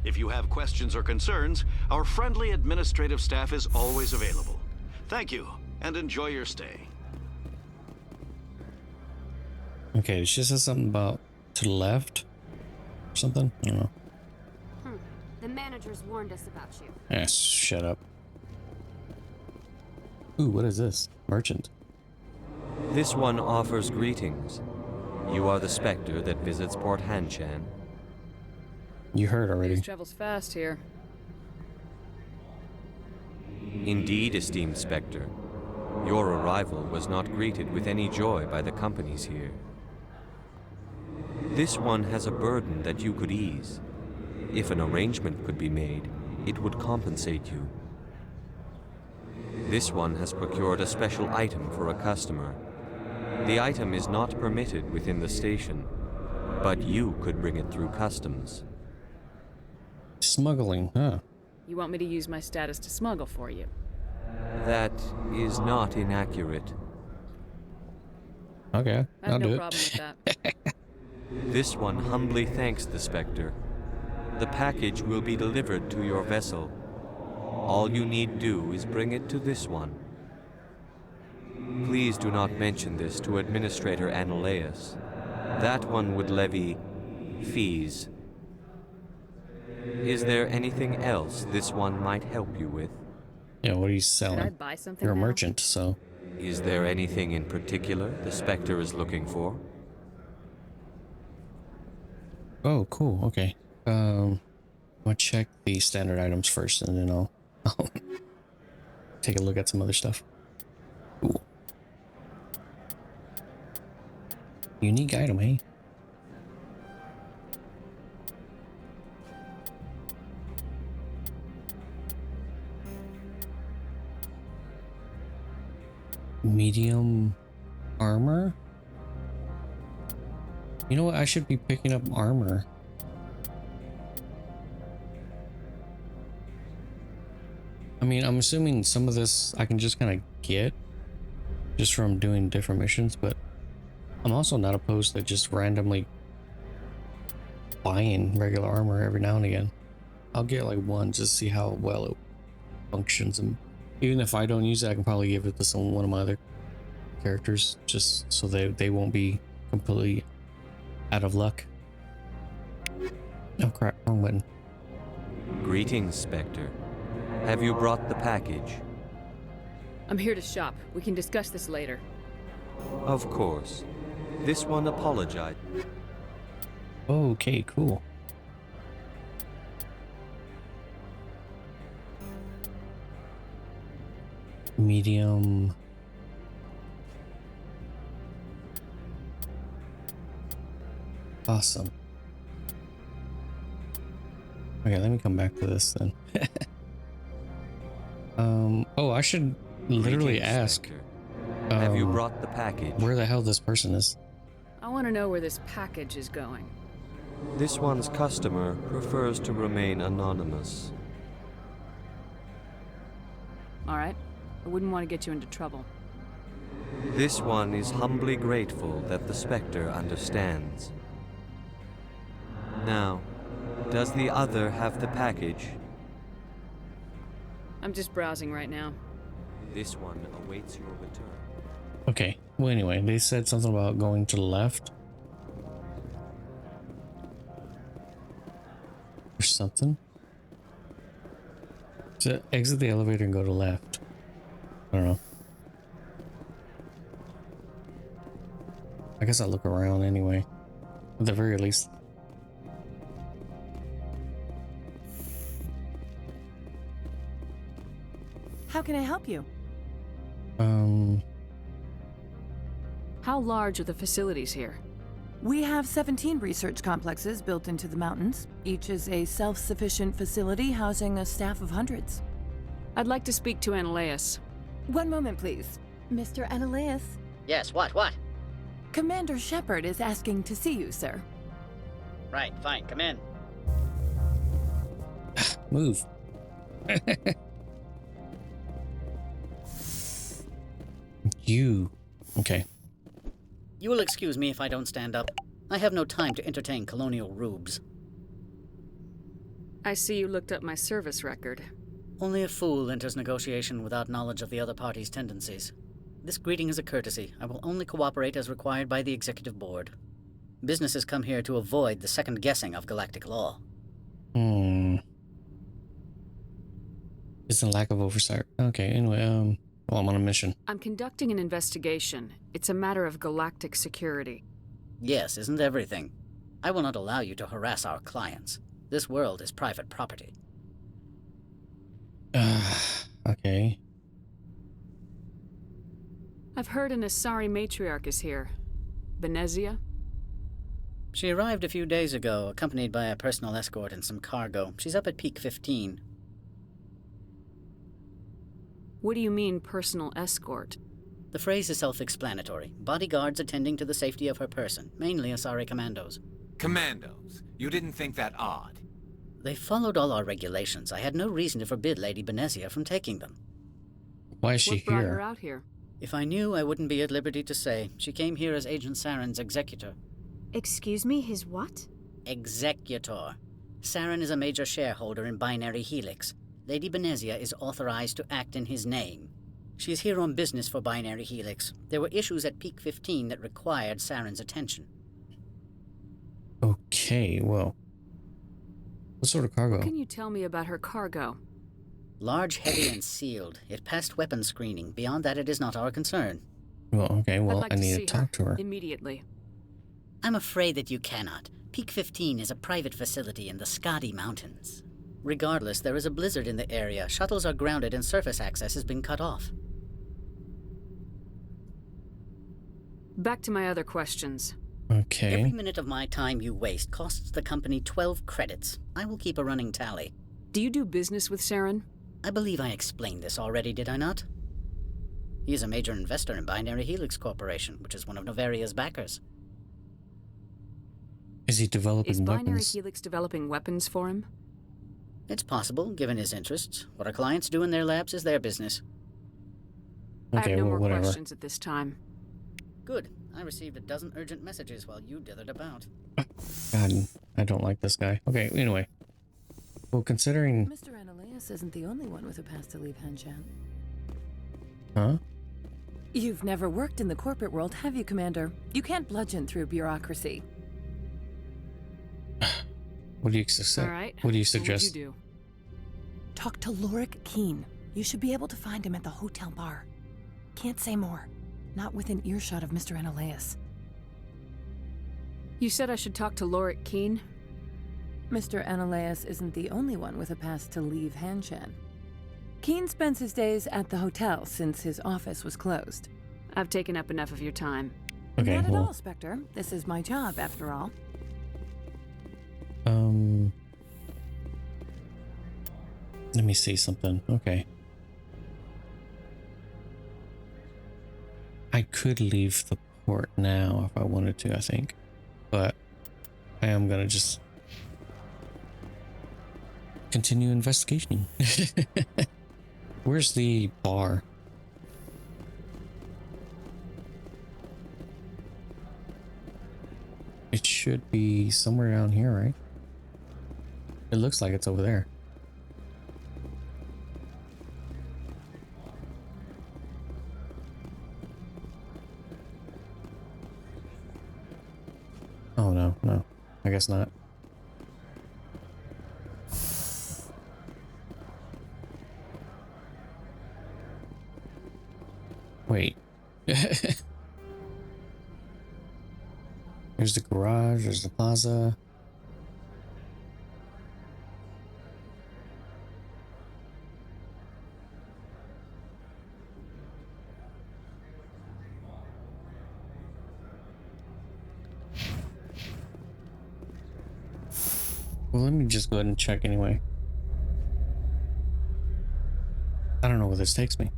If you have questions or concerns, our friendly administrative staff is always available. Thank you, and enjoy your stay. Okay, she says something about to the left or something. I don't know. The managers warned us about you. Yes, shut up. Ooh, what is this? Merchant. This one offers greetings. You are the Spectre that visits Port Hanshan. You heard already. News travels fast here. Indeed, esteemed Spectre. Your arrival was not greeted with any joy by the companies here. This one has a burden that you could ease. If an arrangement could be made, it would compensate you. This one has procured a special item for a customer. The item is not permitted within the station, but you could bring it through customs. Smuggling, huh? You want me to use my status to smuggle for you? That is not inaccurate. Okay, I have I'll no do problem it. with that. This one humbly thanks the Spectre. The package will be delivered to your vessel. All you need do is bring it to this one. Please do not mention this to Administrator Anoleis. That one would levy fees. Is there anything else this one might help you with? Yeah, what are you selling? Could I buy something You're a now? merchant, so... Is there anything in particular the Spectre is looking for? Oh, cool, okay. I'll check the standard items first, and then I'll take a look at some other stuff. Cool. Unique item, eh? Medium armor? You know what? I should be picking up armor. I mean, I'm assuming some of this I can just kind of get just from doing different missions, but I'm also not opposed to just randomly buying regular armor every now and again. I'll get like one just to see how well it functions, and even if I don't use it, I can probably give it to one of my other characters just so they won't be completely out of luck. Oh crap, wrong button. Greetings, Spectre. Have you brought the package? I'm here to shop. We can discuss this later. Of course. This one apologized. Okay, cool. Medium. Awesome. Okay, let me come back to this then. Oh, I should literally Greetings, ask. Spectre. Have you brought the package? Where the hell this person is? I want to know where this package is going. This one's customer prefers to remain anonymous. All right. I wouldn't want to get you into trouble. This one is humbly grateful that the Spectre understands. Now, does the other have the package? I'm just browsing right now. This one awaits your return. Okay, well anyway, they said something about going to the left. Or something. So exit the elevator and go to left. I don't know. I guess I'll look around anyway. At the very least. How can I help you? How large are the facilities here? We have 17 research complexes built into the mountains. Each is a self-sufficient facility housing a staff of hundreds. I'd like to speak to Anoleis. One moment, please. Mr. Anoleis? Yes, what? Commander Shepard is asking to see you, sir. Right, fine, come in. Move. You. Okay. You will excuse me if I don't stand up. I have no time to entertain colonial rubes. I see you looked up my service record. Only a fool enters negotiation without knowledge of the other party's tendencies. This greeting is a courtesy. I will only cooperate as required by the Executive Board. Businesses come here to avoid the second guessing of galactic law. It's a lack of oversight. Okay, anyway, well, I'm on a mission. I'm conducting an investigation. It's a matter of galactic security. Yes, isn't everything? I will not allow you to harass our clients. This world is private property. Okay. I've heard an Asari matriarch is here. Venezia? She arrived a few days ago, accompanied by a personal escort and some cargo. She's up at Peak 15. What do you mean, personal escort? The phrase is self-explanatory. Bodyguards attending to the safety of her person, mainly Asari commandos. Commandos? You didn't think that odd? They followed all our regulations. I had no reason to forbid Lady Benezia from taking them. Why is she What brought here? her out here? If I knew, I wouldn't be at liberty to say. She came here as Agent Saren's executor. Excuse me, his what? Executor. Saren is a major shareholder in Binary Helix. Lady Benezia is authorized to act in his name. She's here on business for Binary Helix. There were issues at Peak 15 that required Saren's attention. Okay, well. What sort of cargo? What can you tell me about her cargo? Large, heavy, and sealed. It passed weapons screening. Beyond that, it is not our concern. Well, okay, well, I'd like I need to to talk to her. Immediately. I'm afraid that you cannot. Peak 15 is a private facility in the Skadi Mountains. Regardless, there is a blizzard in the area. Shuttles are grounded and surface access has been cut off. Back to my other questions. Okay. Every minute of my time you waste costs the company 12 credits. I will keep a running tally. Do you do business with Saren? I believe I explained this already, did I not? He is a major investor in Binary Helix Corporation, which is one of Noveria's backers. Is he developing Is Binary weapons? Helix developing weapons for him? It's possible, given his interests. What our clients do in their labs is their business. I Okay, have no well, more whatever. questions at this time. Good. I received a dozen urgent messages while you dithered about. God, I don't like this guy. Okay, anyway. Well, considering... Mr. Anoleis isn't the only one with a pass to leave Hanshan. Huh? You've never worked in the corporate world, have you, Commander? You can't bludgeon through bureaucracy. What do you suggest? All right. What do you What suggest? would you do? Talk to Lorik Qui'in. You should be able to find him at the hotel bar. Can't say more. Not within earshot of Mr. Anoleis. You said I should talk to Lorik Qui'in? Mr. Anoleis isn't the only one with a pass to leave Hanshan. Qui'in spends his days at the hotel since his office was closed. I've taken up enough of your time. Okay, Not at well... all, Spectre. This is my job, after all. Let me see something. Okay. I could leave the port now if I wanted to, I think. But I am gonna just continue investigating. Where's the bar? It should be somewhere down here, right? It looks like it's over there. Oh no, no. I guess not. Wait. There's the garage, there's the plaza. Well, let me just go ahead and check anyway. I don't know where this takes me.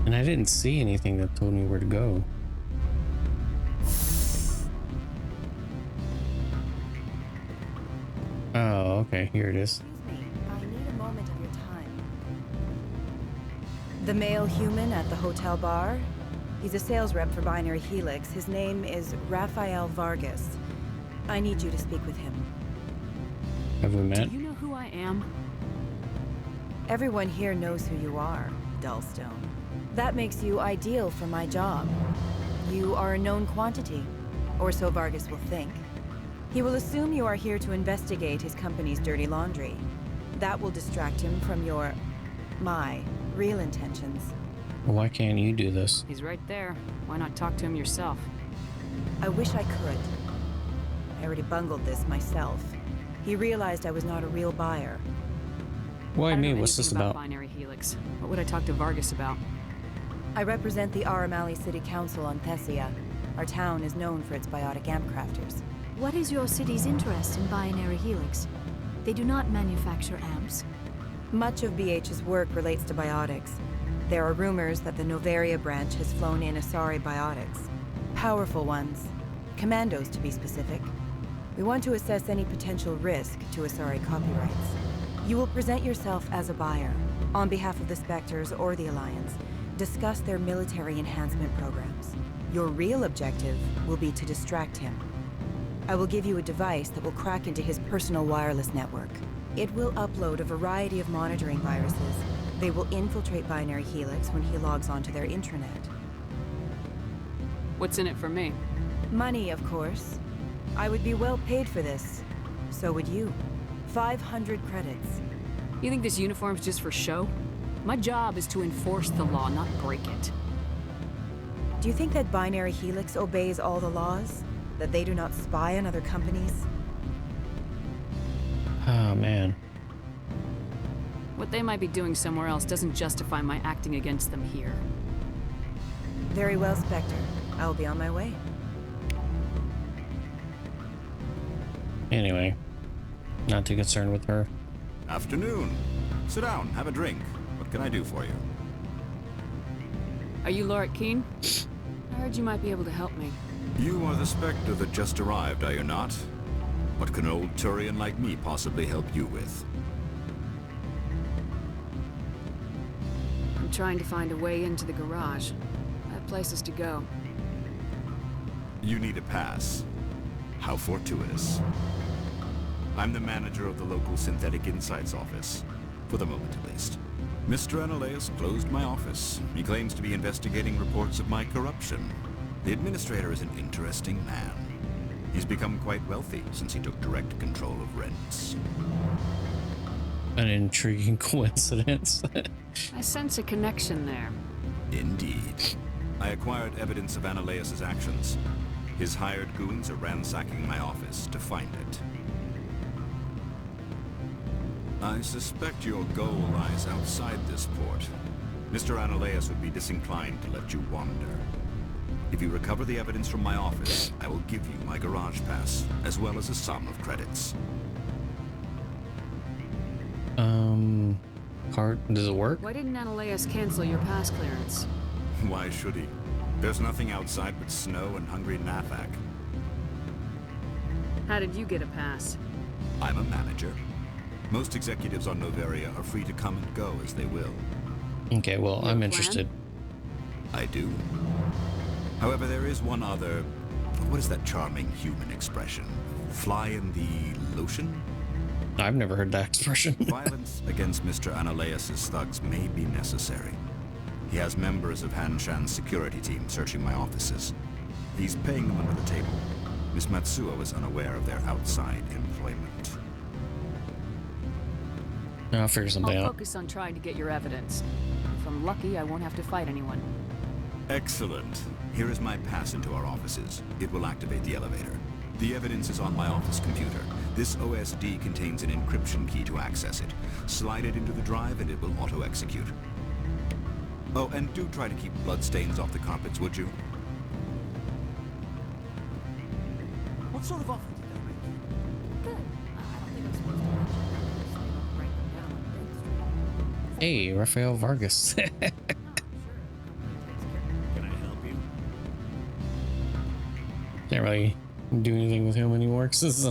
And I didn't see anything that told me where to go. Oh, okay, here it is. Excuse me, I need a moment of your time. The male human at the hotel bar? He's a sales rep for Binary Helix. His name is Rafael Vargas. I need you to speak with him. Have we met? Do you know who I am? Everyone here knows who you are, Dullstone. That makes you ideal for my job. You are a known quantity, or so Vargas will think. He will assume you are here to investigate his company's dirty laundry. That will distract him from my real intentions. Why can't you do this? He's right there. Why not talk to him yourself? I wish I could. I already bungled this myself. He realized I was not a real buyer. Why I don't me? know What's this anything about? Binary Helix. What would I talk to Vargas about? I represent the Aramali City Council on Thessia. Our town is known for its biotic amp crafters. What is your city's interest in Binary Helix? They do not manufacture amps. Much of BH's work relates to biotics. There are rumors that the Noveria branch has flown in Asari biotics. Powerful ones. Commandos, to be specific. We want to assess any potential risk to Asari copyrights. You will present yourself as a buyer, on behalf of the Spectres or the Alliance. Discuss their military enhancement programs. Your real objective will be to distract him. I will give you a device that will crack into his personal wireless network. It will upload a variety of monitoring viruses. They will infiltrate Binary Helix when he logs onto their intranet. What's in it for me? Money, of course. I would be well paid for this. So would you. 500 credits. You think this uniform's just for show? My job is to enforce the law, not break it. Do you think that Binary Helix obeys all the laws? That they do not spy on other companies? Oh, man. What they might be doing somewhere else doesn't justify my acting against them here. Very well, Spectre. I will be on my way. Anyway, not too concerned with her. Afternoon. Sit down, have a drink. What can I do for you? Are you Lorik Qui'in? I heard you might be able to help me. You are the Spectre that just arrived, are you not? What can an old Turian like me possibly help you with? I'm trying to find a way into the garage. I have places to go. You need a pass. How fortuitous. I'm the manager of the local Synthetic Insights office. For the moment, at least. Mr. Anoleis closed my office. He claims to be investigating reports of my corruption. The administrator is an interesting man. He's become quite wealthy since he took direct control of rents. An intriguing coincidence. I sense a connection there. Indeed. I acquired evidence of Anoleis' actions. His hired goons are ransacking my office to find it. I suspect your goal lies outside this port. Mr. Anoleis would be disinclined to let you wander. If you recover the evidence from my office, I will give you my garage pass, as well as a sum of credits. Does it work? Why didn't Anoleis cancel your pass clearance? Why should he? There's nothing outside but snow and hungry Nafak. How did you get a pass? I'm a manager. Most executives on Noveria are free to come and go as they will. Okay, well, I'm interested. I do. However, there is one other... What is that charming human expression? Fly in the lotion? I've never heard that expression. Violence against Mr. Anoleis' thugs may be necessary. He has members of Han Shan's security team searching my offices. He's paying them under the table. Miss Matsuo is unaware of their outside employment. I'll figure something out. I'll focus on trying to get your evidence. If I'm lucky, I won't have to fight anyone. Excellent. Here is my pass into our offices. It will activate the elevator. The evidence is on my office computer. This OSD contains an encryption key to access it. Slide it into the drive and it will auto-execute. Oh, and do try to keep bloodstains off the carpets, would you? What sort of offer did they make you? Good. I don't think I'm supposed to mention that. They don't write them down on dead street. Hey, Rafael Vargas. Can I help you? Can't really do anything with him anymore because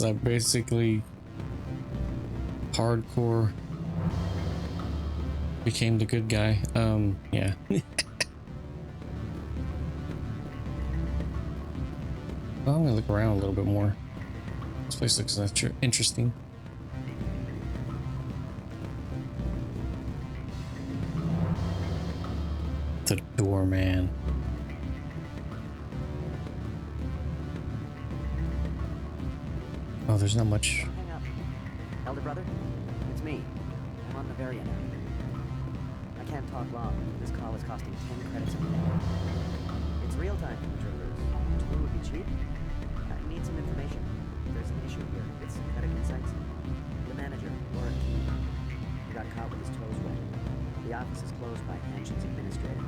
I basically hardcore became the good guy. Yeah. Well, I'm gonna look around a little bit more. This place looks interesting. The doorman. Oh, there's not much. Hang up. Elder brother, it's me. I'm on Noveria now. I can't talk long. This call is costing 10 credits a minute. It's real time for the traverse. 2 would be cheap. I need some information. There's an issue here with Synthetic Insights. The manager, Lorik Qui'in, he got caught with his toes wet. The office is closed by Hanshin's administrator.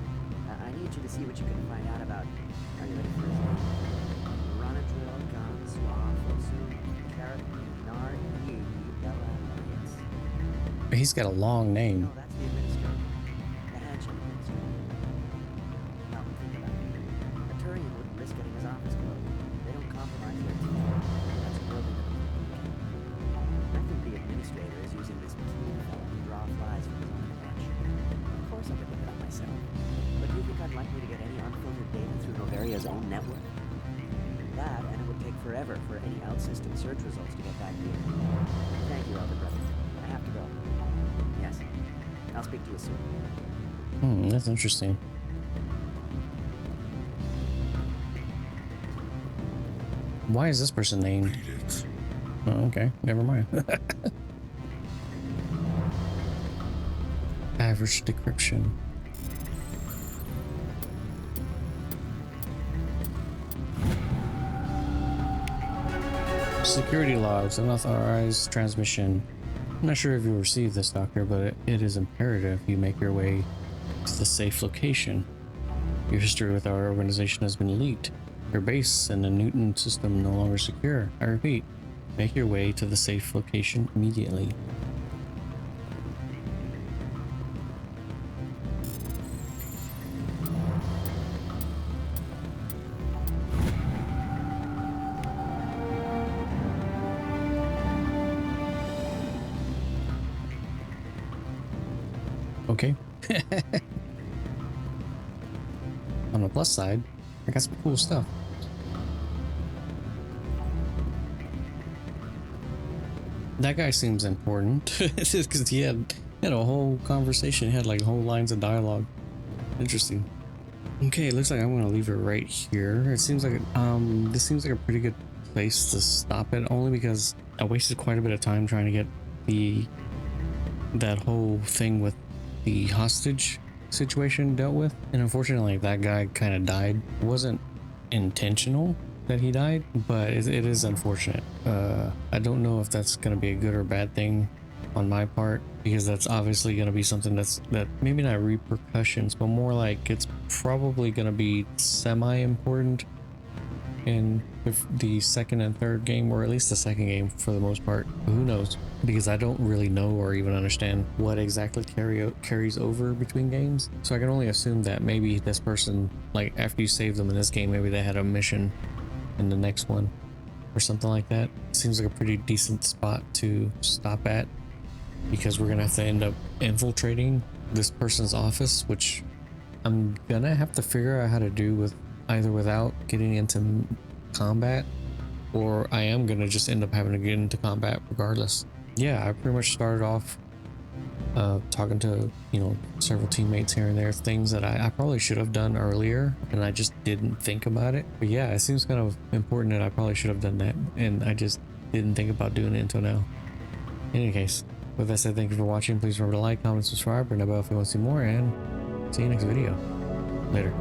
I need you to see what you can find out about. Are you ready for his name? Ronadrill, Gon, Swa, Fosu, Carrot, Nar, Yi, He's got a long name. No, that's the administrator. The handshake administrator. Now, think about it. A Turian wouldn't risk getting his office closed. They don't compromise their team. That's a building that I think the administrator is using this keen fellow to draw flies from his own catch. Of course I could look it up myself. But do you think I'm likely to get any unfiltered data through Noveria's own network? That, and it would take forever for any out-system search results to get back here. Thank you, Elder Brother. I have to go. Yes. I'll speak to you soon. That's interesting. Why is this person named? Oh, okay, never mind. Average decryption. Security logs, unauthorized transmission. I'm not sure if you received this, Doctor, but it is imperative you make your way to the safe location. Your history with our organization has been leaked. Your base and the Newton system no longer secure. I repeat, make your way to the safe location immediately. Okay. On the plus side, I got some cool stuff. That guy seems important. It's just because he had a whole conversation. He had like whole lines of dialogue. Interesting. Okay, it looks like I'm gonna leave it right here. It seems like this seems like a pretty good place to stop it, only because I wasted quite a bit of time trying to get that whole thing with the hostage situation dealt with, and unfortunately that guy kind of died. It wasn't intentional that he died, but it is unfortunate. I don't know if that's going to be a good or bad thing on my part, because that's obviously going to be something that maybe not repercussions, but more like it's probably going to be semi-important in the second and third game, or at least the second game for the most part. Who knows? Because I don't really know or even understand what exactly carries over between games. So I can only assume that maybe this person, like after you save them in this game, maybe they had a mission in the next one or something like that. Seems like a pretty decent spot to stop at, because we're gonna have to end up infiltrating this person's office, which I'm gonna have to figure out how to do with either without getting into combat, or I am gonna just end up having to get into combat regardless. Yeah, I pretty much started off talking to, you know, several teammates here and there, things that I probably should have done earlier and I just didn't think about it. But yeah, it seems kind of important that I probably should have done that, and I just didn't think about doing it until now. In any case, with that said, thank you for watching. Please remember to like, comment, subscribe, ring the bell if you want to see more, and see you next video. Later.